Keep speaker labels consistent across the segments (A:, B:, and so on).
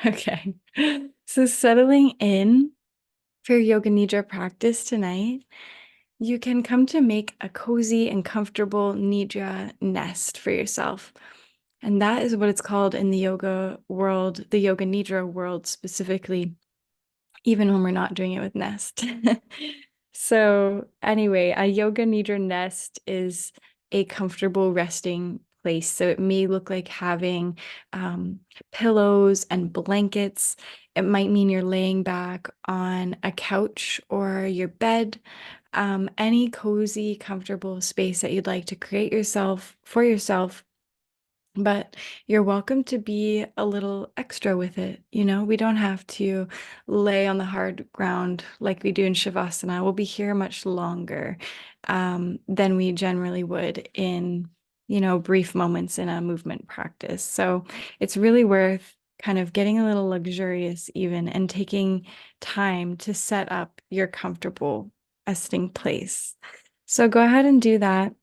A: Okay. So settling in for your yoga nidra practice tonight, you can come to make a cozy and comfortable nidra nest for yourself. And that is what it's called in the yoga world, the yoga nidra world specifically, even when we're not doing it with nest. So anyway, a yoga nidra nest is a comfortable resting place. So it may look like having pillows and blankets. It might mean you're laying back on a couch or your bed. Any cozy, comfortable space that you'd like to create yourself for yourself, but you're welcome to be a little extra with it. We don't have to lay on the hard ground like we do in Shavasana. We'll be here much longer than we generally would in, brief moments in a movement practice. So it's really worth kind of getting a little luxurious even and taking time to set up your comfortable resting place. So go ahead and do that.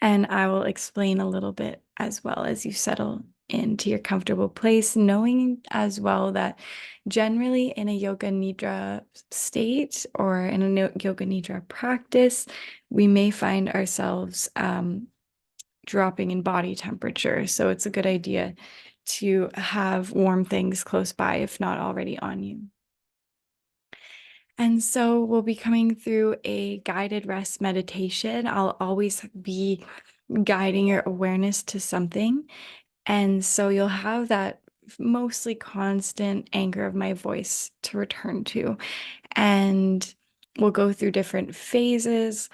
A: And I will explain a little bit as well as you settle into your comfortable place, knowing as well that generally in a yoga nidra state or in a yoga nidra practice, we may find ourselves dropping in body temperature. So it's a good idea to have warm things close by, if not already on you. And so we'll be coming through a guided rest meditation. I'll always be guiding your awareness to something. And so you'll have that mostly constant anchor of my voice to return to. And we'll go through different phases.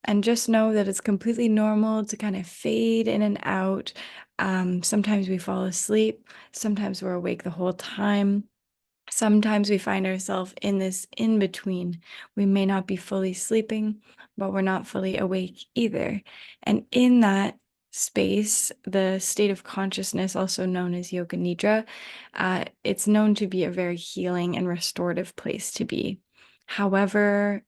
A: And just know that it's completely normal to kind of fade in and out. Sometimes we fall asleep, sometimes we're awake the whole time. Sometimes we find ourselves in this in between. We may not be fully sleeping, but we're not fully awake either. And in that space, the state of consciousness, also known as yoga nidra, it's known to be a very healing and restorative place to be. However,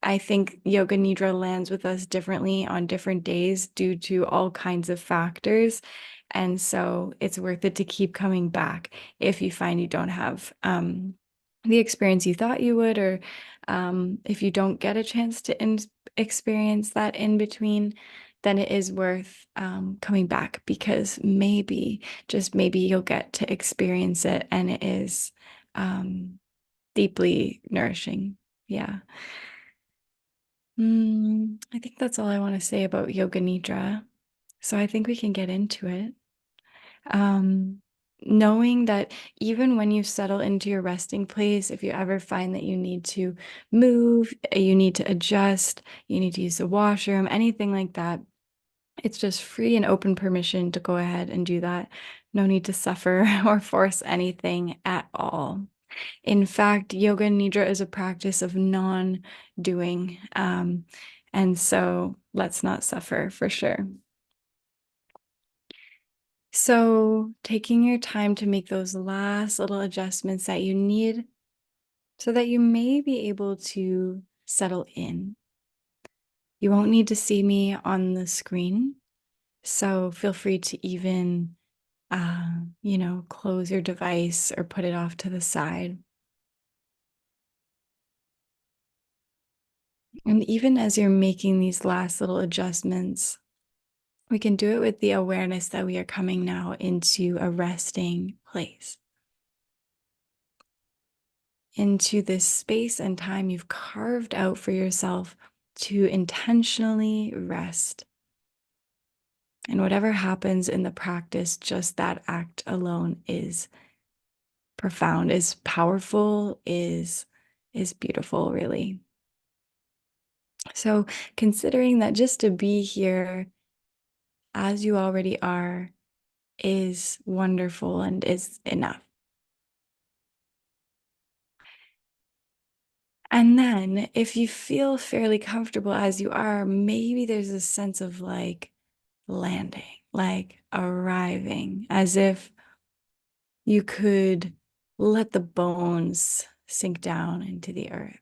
A: I think yoga nidra lands with us differently on different days due to all kinds of factors. And so it's worth it to keep coming back if you find you don't have the experience you thought you would, or if you don't get a chance to experience that in between, then it is worth coming back because maybe, just maybe, you'll get to experience it and it is deeply nourishing. Yeah. I think that's all I want to say about Yoga Nidra. So I think we can get into it. Um, Knowing that even when you settle into your resting place, if you ever find that you need to move, you need to adjust, you need to use the washroom, anything like that, it's just free and open permission to go ahead and do that. No need to suffer or force anything at all. In fact, yoga nidra is a practice of non-doing. And so let's not suffer for sure. So taking your time to make those last little adjustments that you need so that you may be able to settle in. You won't need to see me on the screen. So feel free to even, close your device or put it off to the side. And even as you're making these last little adjustments, we can do it with the awareness that we are coming now into a resting place, into this space and time you've carved out for yourself to intentionally rest. And whatever happens in the practice, just that act alone is profound, is powerful, is beautiful, really. So considering that just to be here as you already are is wonderful and is enough. And then if you feel fairly comfortable as you are, maybe there's a sense of like landing, like arriving, as if you could let the bones sink down into the earth.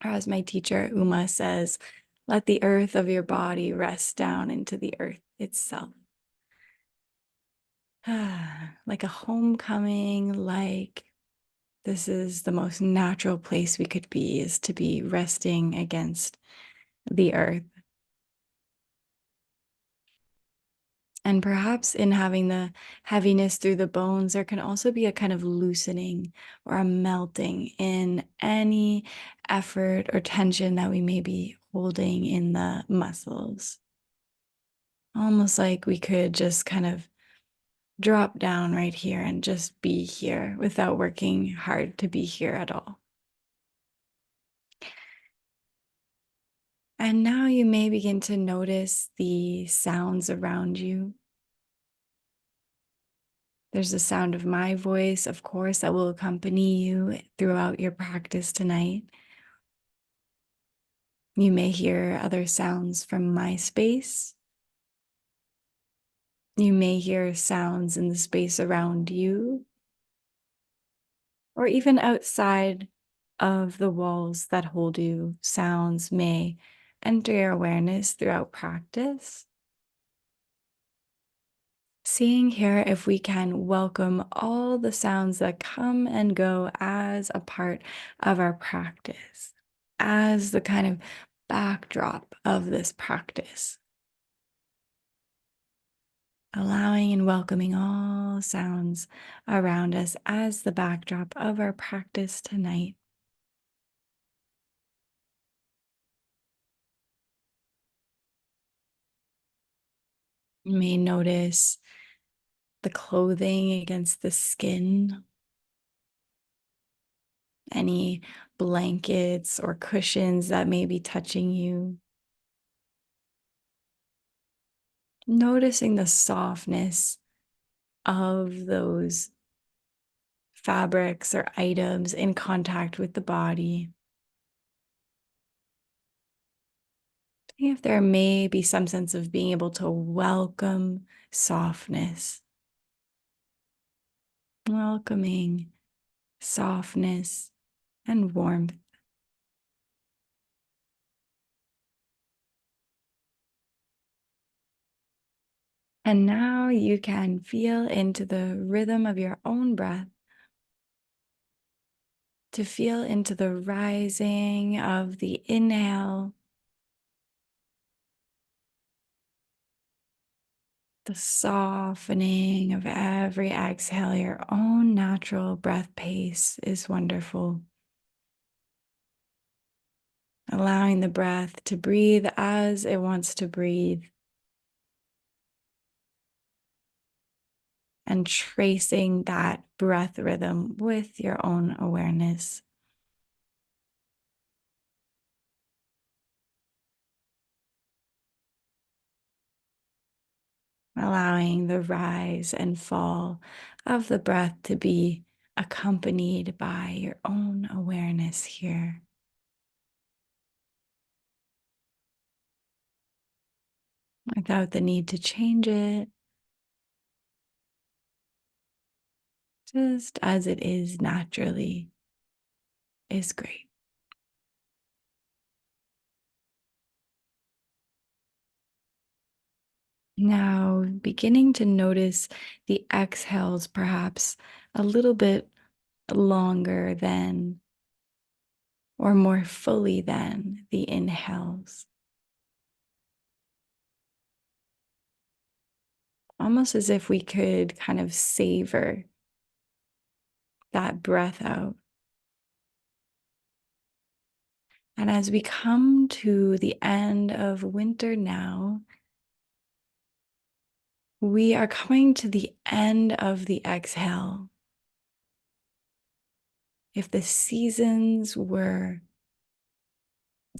A: Or as my teacher Uma says, let the earth of your body rest down into the earth itself. Like a homecoming, like this is the most natural place we could be, is to be resting against the earth. And perhaps in having the heaviness through the bones, there can also be a kind of loosening or a melting in any effort or tension that we may be holding in the muscles. Almost like we could just kind of drop down right here and just be here without working hard to be here at all. And now you may begin to notice the sounds around you. There's the sound of my voice, of course, that will accompany you throughout your practice tonight. You may hear other sounds from my space. You may hear sounds in the space around you, or even outside of the walls that hold you. Sounds may enter your awareness throughout practice. Seeing here if we can welcome all the sounds that come and go as a part of our practice, as the kind of backdrop of this practice. Allowing and welcoming all sounds around us as the backdrop of our practice tonight. You may notice the clothing against the skin, any blankets or cushions that may be touching you. Noticing the softness of those fabrics or items in contact with the body. If there may be some sense of being able to welcome softness, welcoming softness and warmth. And now you can feel into the rhythm of your own breath, to feel into the rising of the inhale, the softening of every exhale. Your own natural breath pace is wonderful. Allowing the breath to breathe as it wants to breathe, and tracing that breath rhythm with your own awareness. Allowing the rise and fall of the breath to be accompanied by your own awareness here. Without the need to change it, just as it is naturally is great. Now, beginning to notice the exhales perhaps a little bit longer than or more fully than the inhales. Almost as if we could kind of savor that breath out. And as we come to the end of winter now, we are coming to the end of the exhale. If the seasons were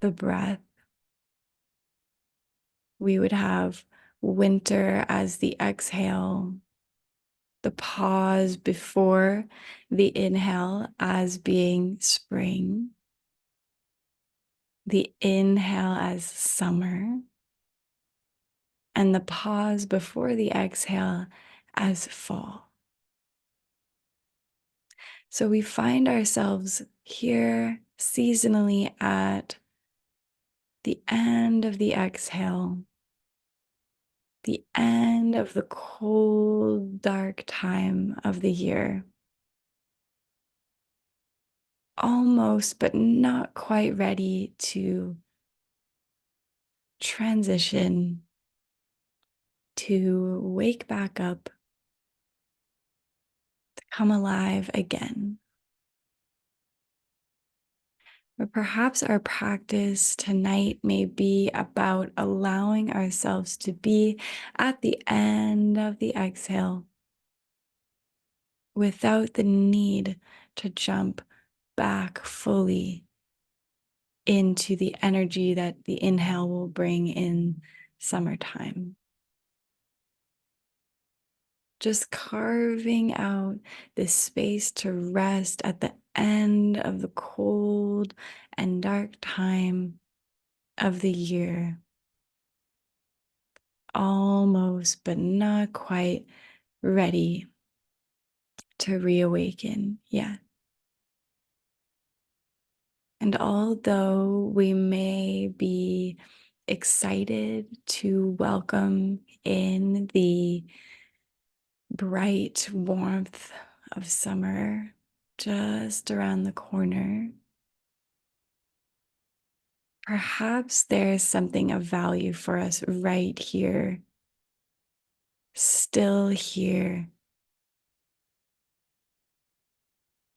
A: the breath, we would have winter as the exhale, the pause before the inhale as being spring, the inhale as summer, and the pause before the exhale as fall. So we find ourselves here seasonally at the end of the exhale, the end of the cold, dark time of the year. Almost, but not quite ready to transition, to wake back up, to come alive again. Or perhaps our practice tonight may be about allowing ourselves to be at the end of the exhale without the need to jump back fully into the energy that the inhale will bring in summertime. Just carving out this space to rest at the end of the cold and dark time of the year. Almost, but not quite ready to reawaken yet. And although we may be excited to welcome in the bright warmth of summer just around the corner, perhaps there's something of value for us right here, still here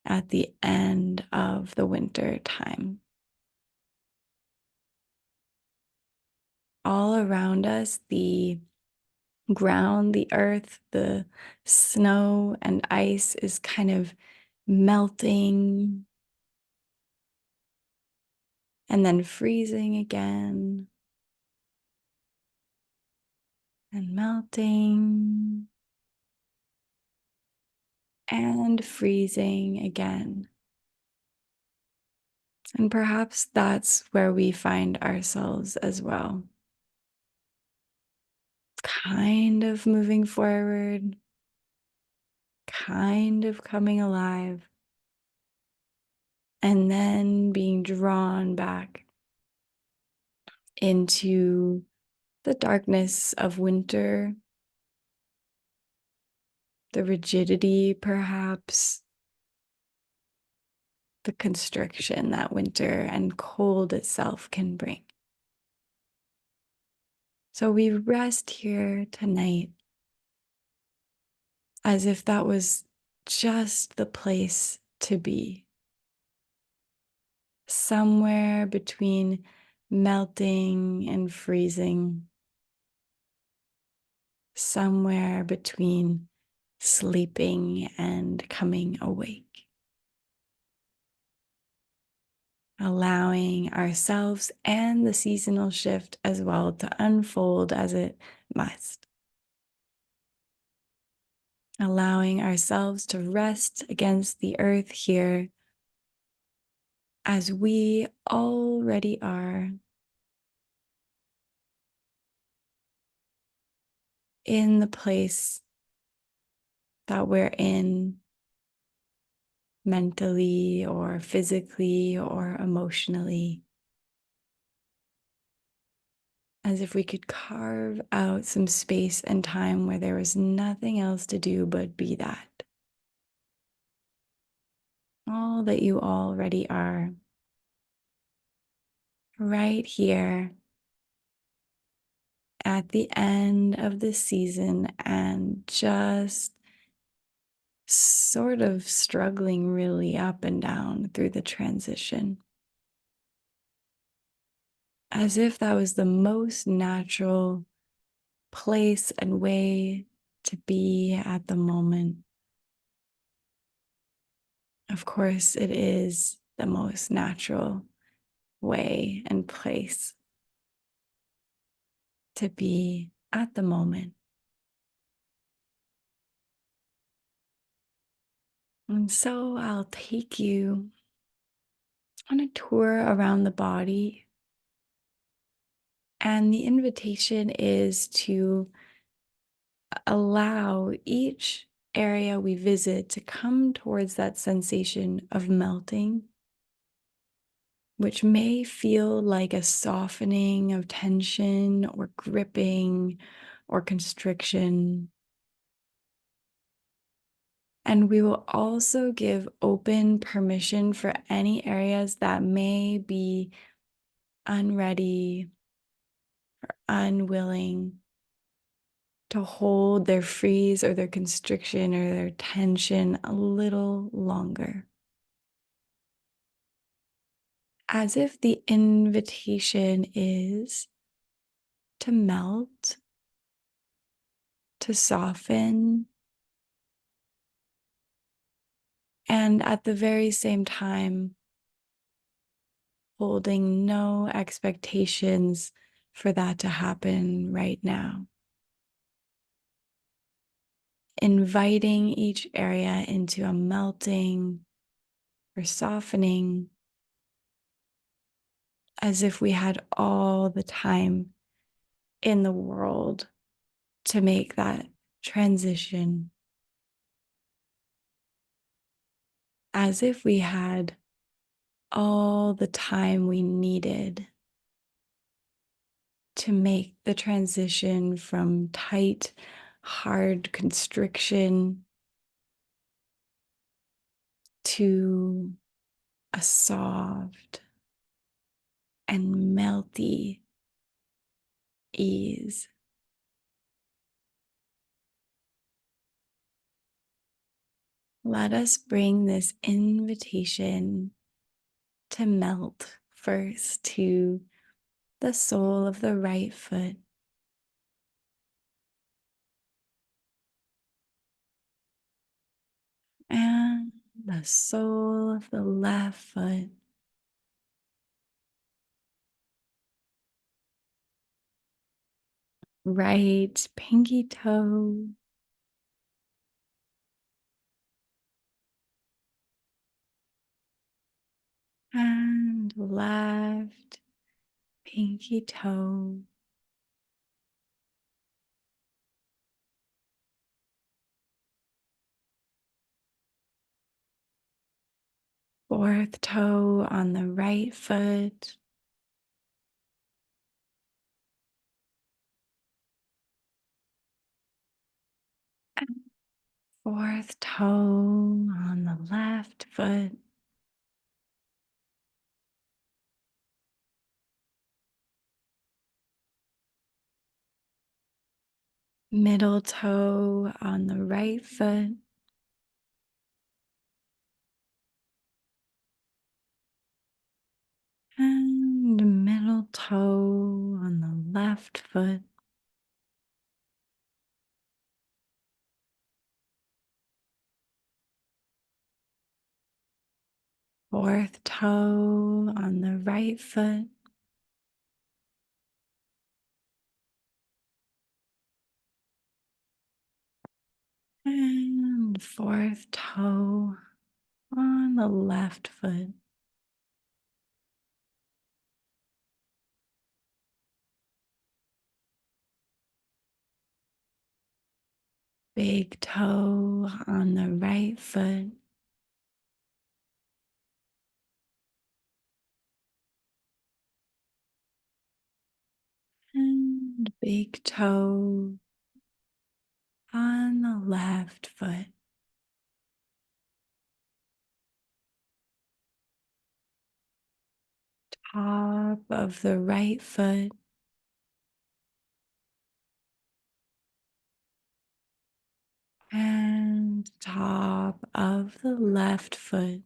A: at the end of the winter time. All around us, the ground, the earth, the snow and ice is kind of melting and then freezing again and melting and freezing again. And perhaps that's where we find ourselves as well. Kind of moving forward, kind of coming alive, and then being drawn back into the darkness of winter, the rigidity, perhaps, the constriction that winter and cold itself can bring. So we rest here tonight as if that was just the place to be. Somewhere between melting and freezing, somewhere between sleeping and coming awake. Allowing ourselves and the seasonal shift as well to unfold as it must. Allowing ourselves to rest against the earth here as we already are in the place that we're in mentally or physically or emotionally. As if we could carve out some space and time where there was nothing else to do but be that. All that you already are. Right here at the end of the season and just sort of struggling really up and down through the transition. As if that was the most natural place and way to be at the moment. Of course, it is the most natural way and place to be at the moment. And so I'll take you on a tour around the body. And the invitation is to allow each area we visit to come towards that sensation of melting, which may feel like a softening of tension or gripping or constriction. And we will also give open permission for any areas that may be unready or unwilling to hold their freeze or their constriction or their tension a little longer. As if the invitation is to melt, to soften, and at the very same time, holding no expectations for that to happen right now. Inviting each area into a melting or softening as if we had all the time in the world to make that transition, as if we had all the time we needed to make the transition from tight, hard constriction to a soft and melty ease. Let us bring this invitation to melt first to the sole of the right foot, and the sole of the left foot, right pinky toe, and left pinky toe. Fourth toe on the right foot, and fourth toe on the left foot. Middle toe on the right foot, and middle toe on the left foot. Fourth toe on the right foot, and fourth toe on the left foot. Big toe on the right foot, and big toe on the left foot. Top of the right foot, and top of the left foot.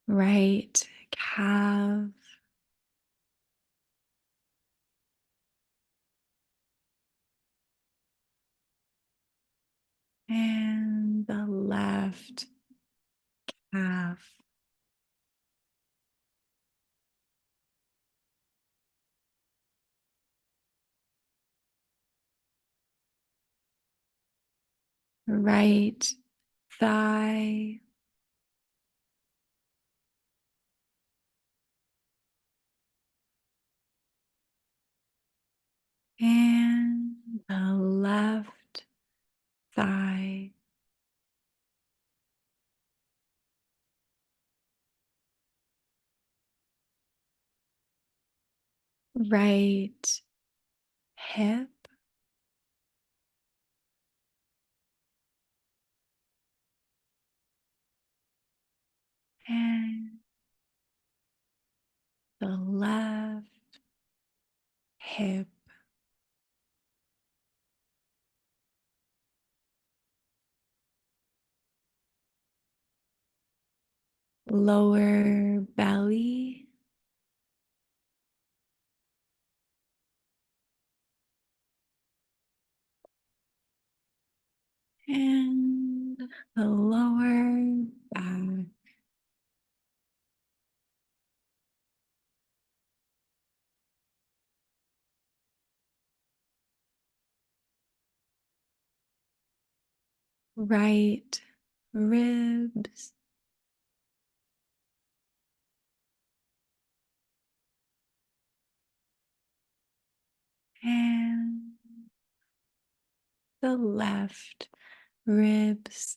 A: Right calf, and the left calf. Right thigh, and the left thigh. right hip, and the left hip, lower belly, and the lower back. Right ribs, and the left ribs,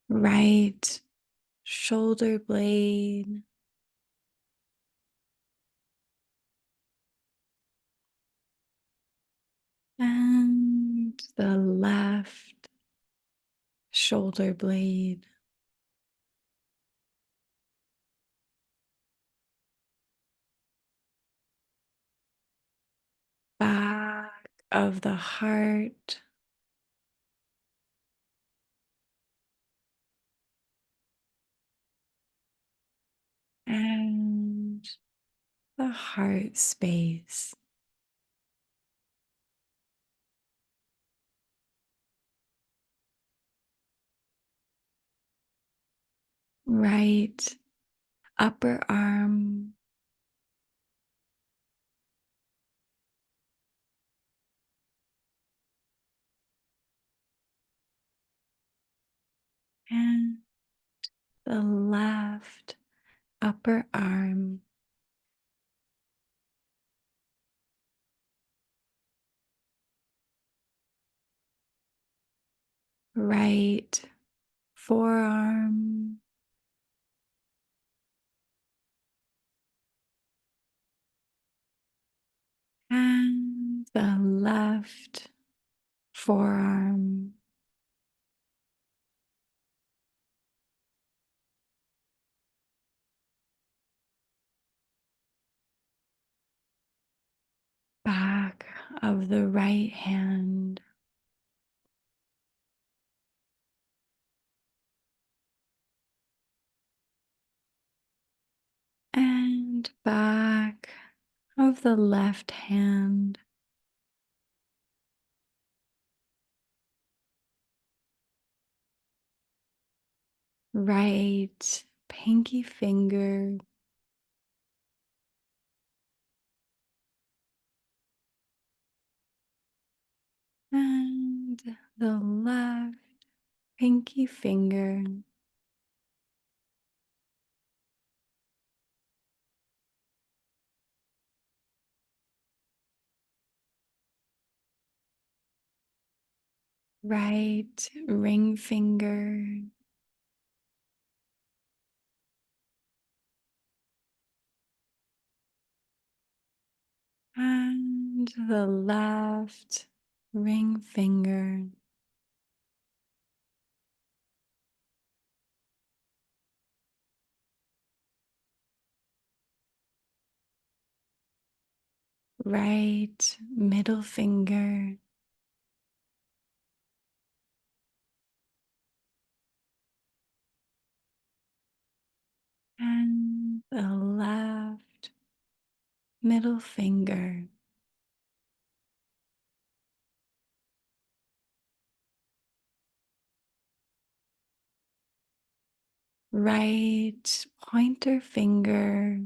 A: right shoulder blade, and the left shoulder blade, back of the heart, and the heart space. Right upper arm, and the left upper arm, right forearm, and the left forearm, back of the right hand, and back of the left hand, right pinky finger, and the left pinky finger, right ring finger, and the left ring finger, right middle finger, and the left middle finger, right pointer finger,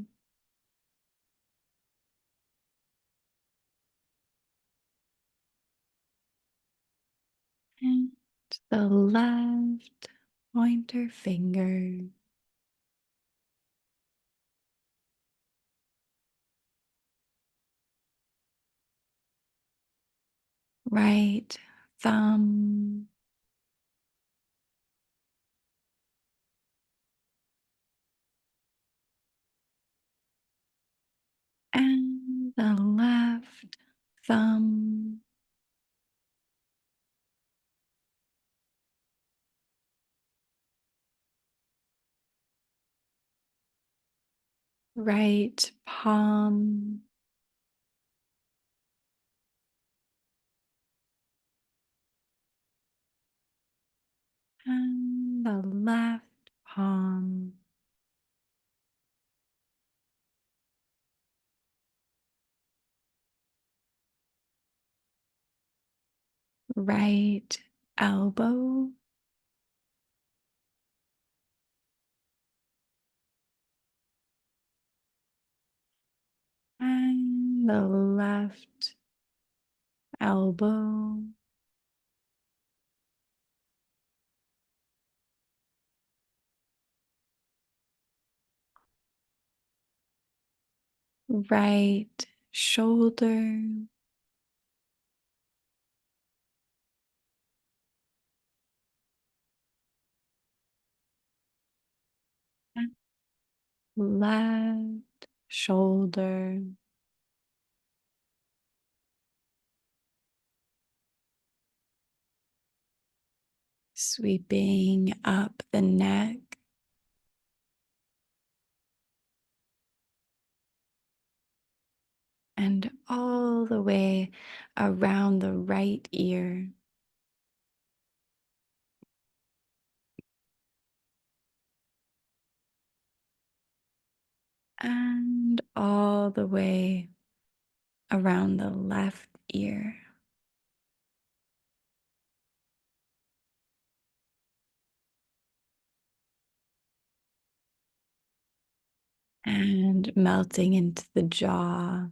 A: and the left pointer finger, right thumb, and the left thumb, right palm, and the left palm. Right elbow, and the left elbow, right shoulder, and left shoulder, sweeping up the neck and all the way around the right ear. And all the way around the left ear. And melting into the jaw.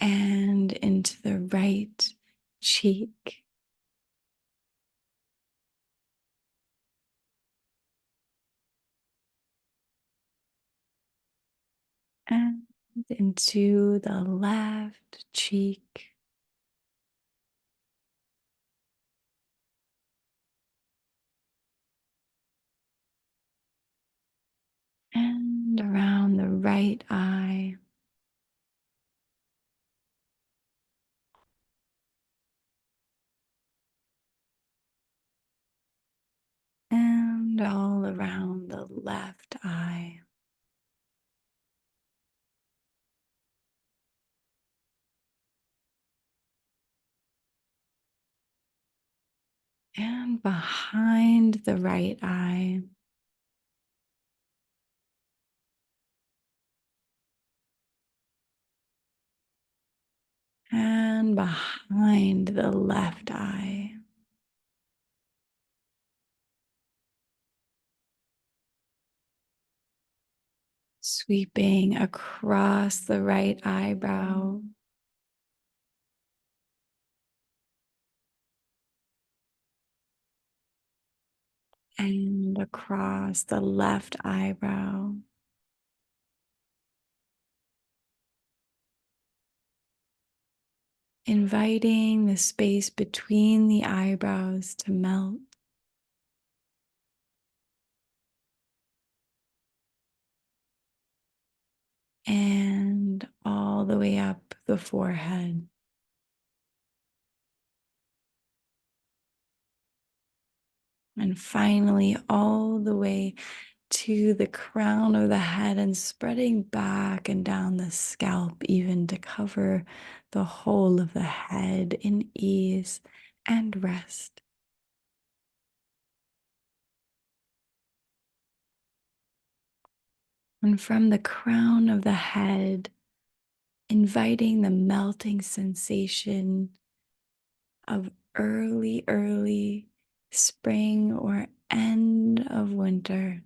A: And into the right cheek. And into the left cheek. And around the right eye. And all around the left eye. And behind the right eye. And behind the left eye. Sweeping across the right eyebrow. And across the left eyebrow. Inviting the space between the eyebrows to melt. And all the way up the forehead. And finally, all the way to the crown of the head and spreading back and down the scalp, even to cover the whole of the head in ease and rest. And from the crown of the head, inviting the melting sensation of early spring or end of winter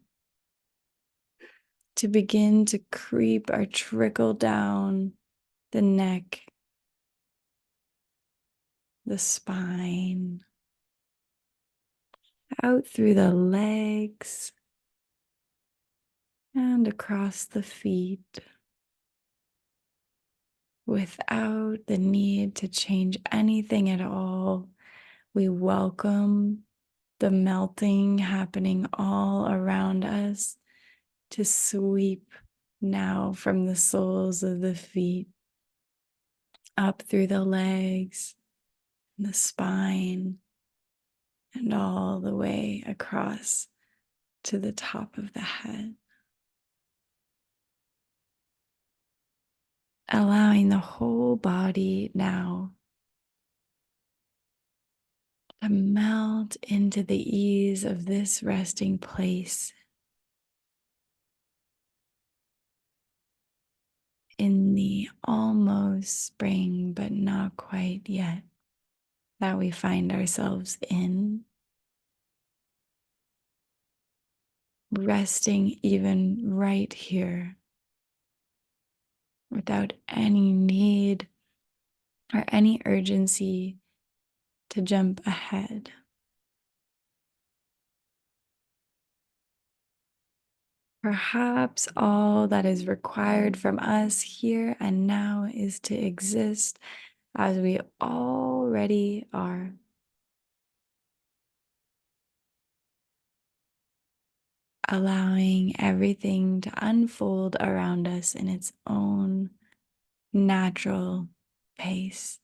A: to begin to creep or trickle down the neck, the spine, out through the legs and across the feet without the need to change anything at all. We welcome the melting happening all around us to sweep now from the soles of the feet up through the legs, the spine, and all the way across to the top of the head. Allowing the whole body now to melt into the ease of this resting place in the almost spring, but not quite yet, that we find ourselves in. Resting even right here without any need or any urgency to jump ahead. Perhaps all that is required from us here and now is to exist as we already are. Allowing everything to unfold around us in its own natural pace.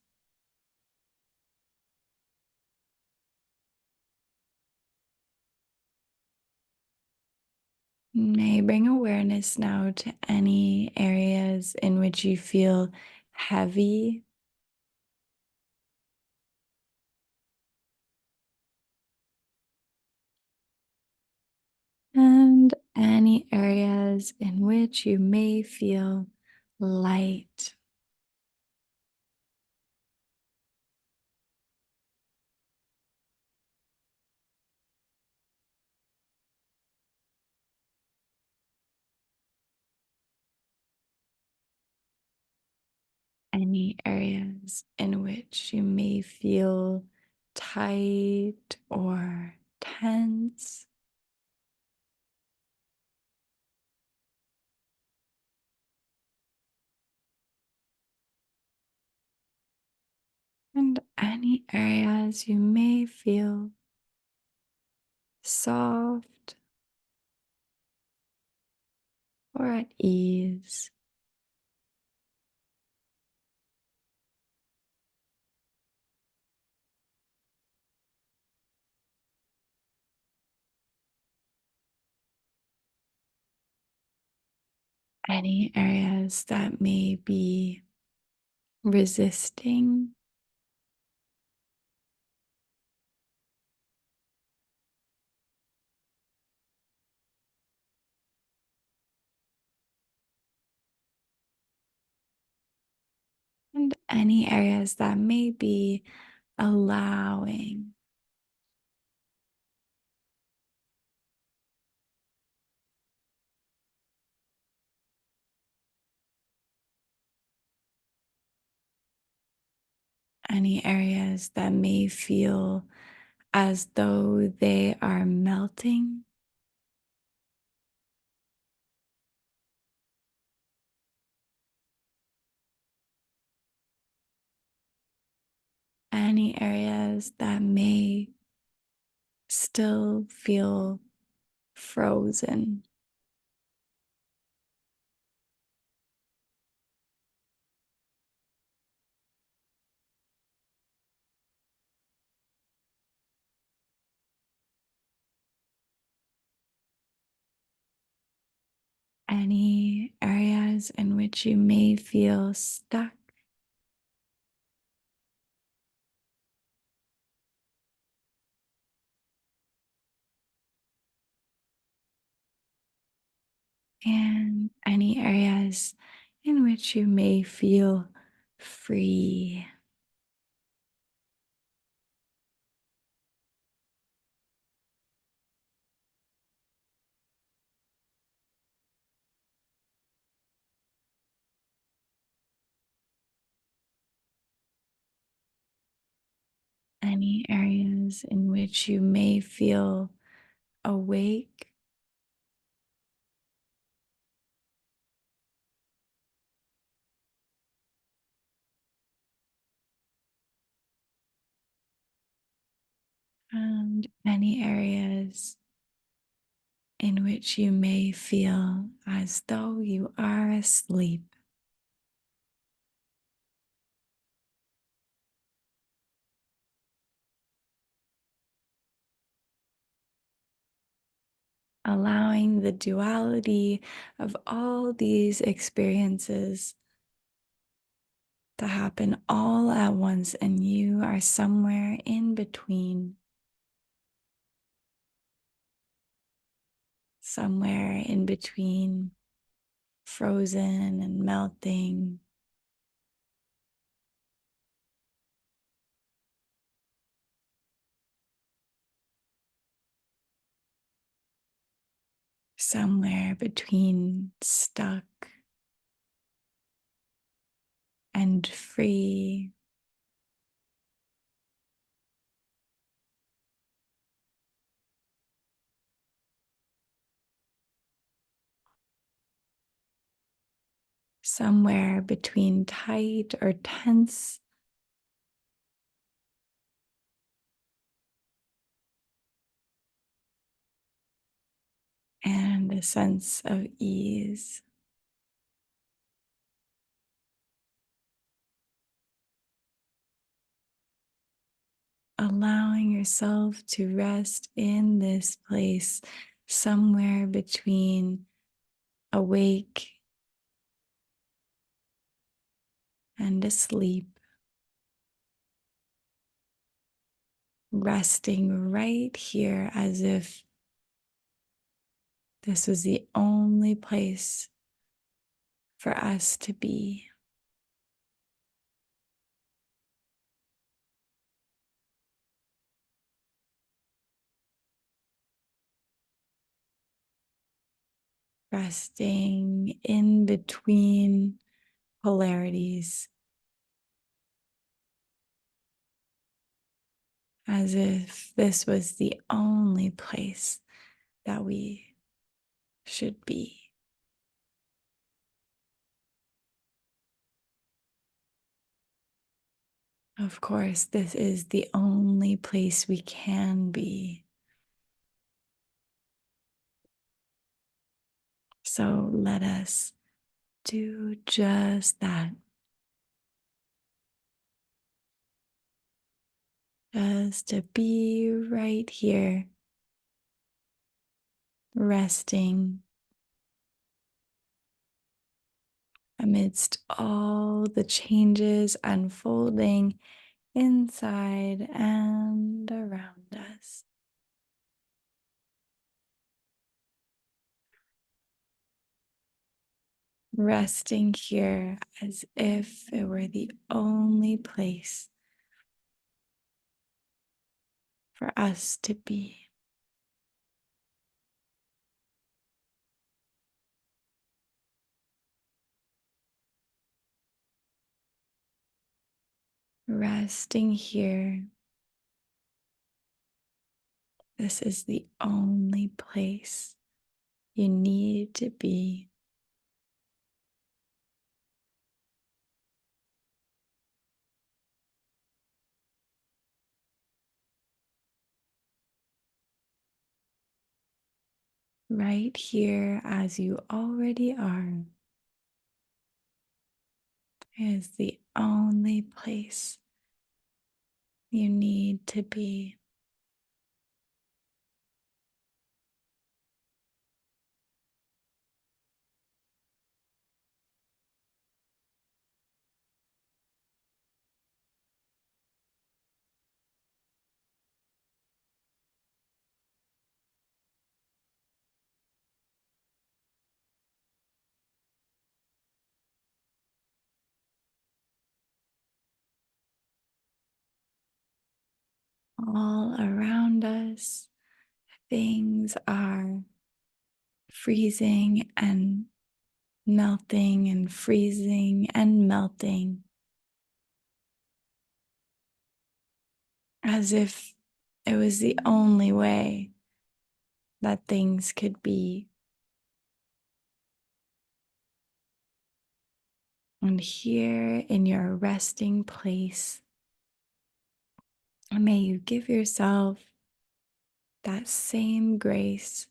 A: May bring awareness now to any areas in which you feel heavy, and any areas in which you may feel light. Any areas in which you may feel tight or tense. And any areas you may feel soft or at ease. Any areas that may be resisting. And any areas that may be allowing. Any areas that may feel as though they are melting. Any areas that may still feel frozen. Any areas in which you may feel stuck. And any areas in which you may feel free. any areas in which you may feel awake, and any areas in which you may feel as though you are asleep. Allowing the duality of all these experiences to happen all at once, and you are somewhere in between, frozen and melting, somewhere between stuck and free, somewhere between tight or tense and a sense of ease. Allowing yourself to rest in this place, somewhere between awake and asleep, resting right here as if this was the only place for us to be. Resting in between polarities, as if this was the only place that we should be. Of course, this is the only place we can be. So let us do just that. Just to be right here, resting amidst all the changes unfolding inside and around us. Resting here as if it were the only place for us to be. Resting here. This is the only place you need to be. Right here, as you already are, is the only place you need to be. All around us, things are freezing and melting and freezing and melting. as if it was the only way that things could be. And here in your resting place, may you give yourself that same grace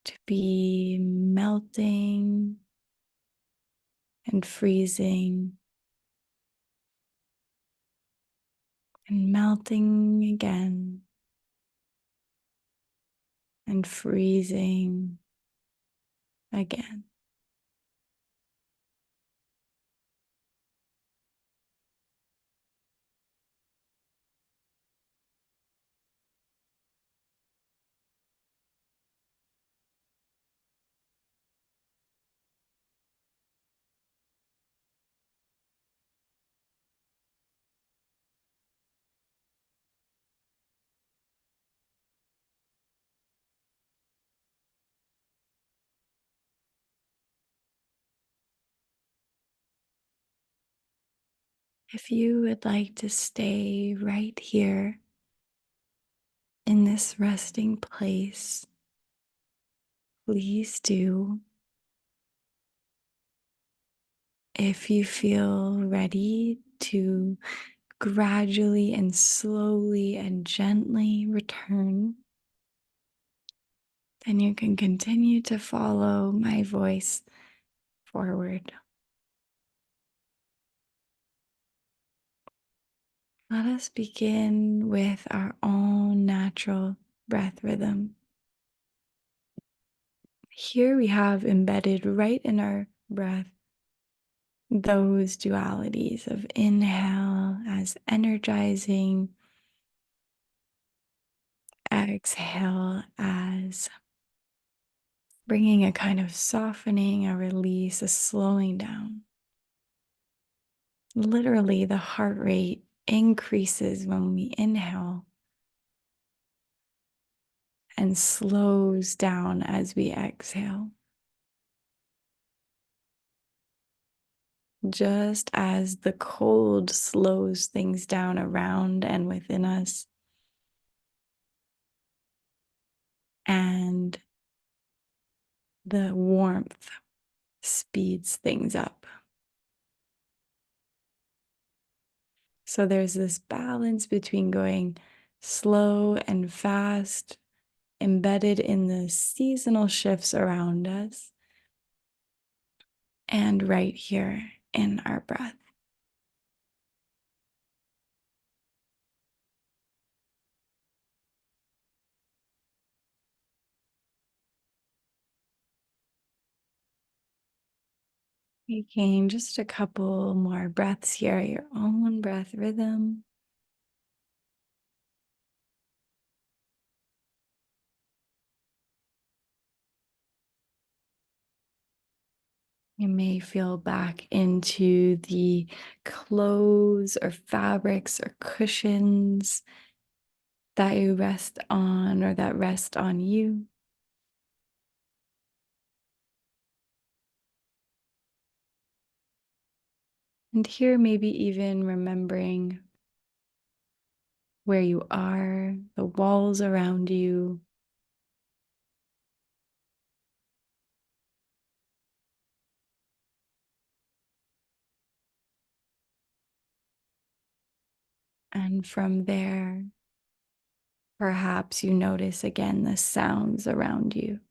A: to be melting and freezing and melting again and freezing again. If you would like to stay right here in this resting place, please do. If you feel ready to gradually and slowly and gently return, then you can continue to follow my voice forward. Let us begin with our own natural breath rhythm. Here we have embedded right in our breath those dualities of inhale as energizing, exhale as bringing a kind of softening, a release, a slowing down. Literally, the heart rate increases when we inhale and slows down as we exhale. Just as the cold slows things down around and within us, and the warmth speeds things up. So there's this balance between going slow and fast, embedded in the seasonal shifts around us, and right here in our breath. Taking just a couple more breaths here, your own breath rhythm. You may feel back into the clothes or fabrics or cushions that you rest on or that rest on you. And here, maybe even remembering where you are, the walls around you, and from there, perhaps you notice again the sounds around you.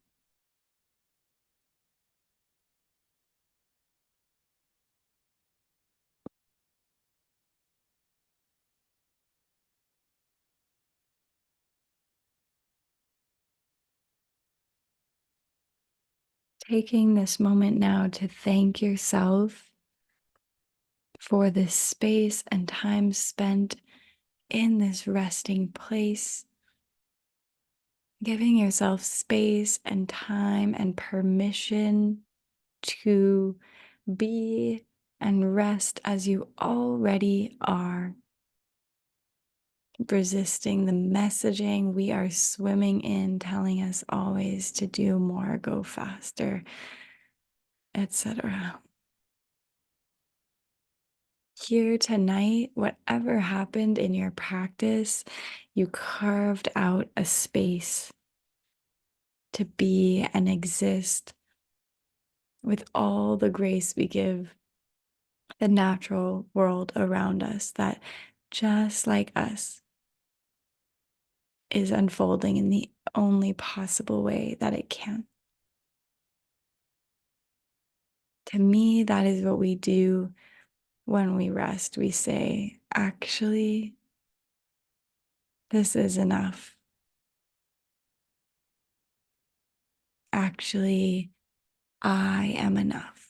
A: Taking this moment now to thank yourself for this space and time spent in this resting place, giving yourself space and time and permission to be and rest as you already are, resisting the messaging we are swimming in, telling us always to do more, go faster, etc. Here tonight, whatever happened in your practice, you carved out a space to be and exist with all the grace we give the natural world around us that, just like us, is unfolding in the only possible way that it can. To me, that is what we do when we rest. We say, actually, this is enough. Actually, I am enough.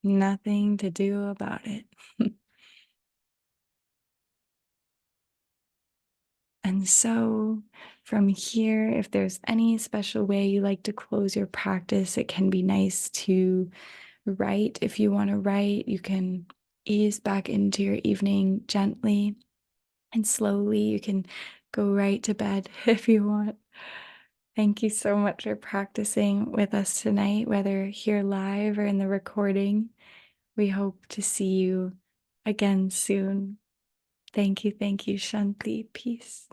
A: Nothing to do about it. And so, from here, if there's any special way you like to close your practice, it can be nice to write. If you want to write, you can ease back into your evening gently and slowly. You can go right to bed if you want. Thank you so much for practicing with us tonight, whether here live or in the recording. We hope to see you again soon. Thank you, Shanti. Peace.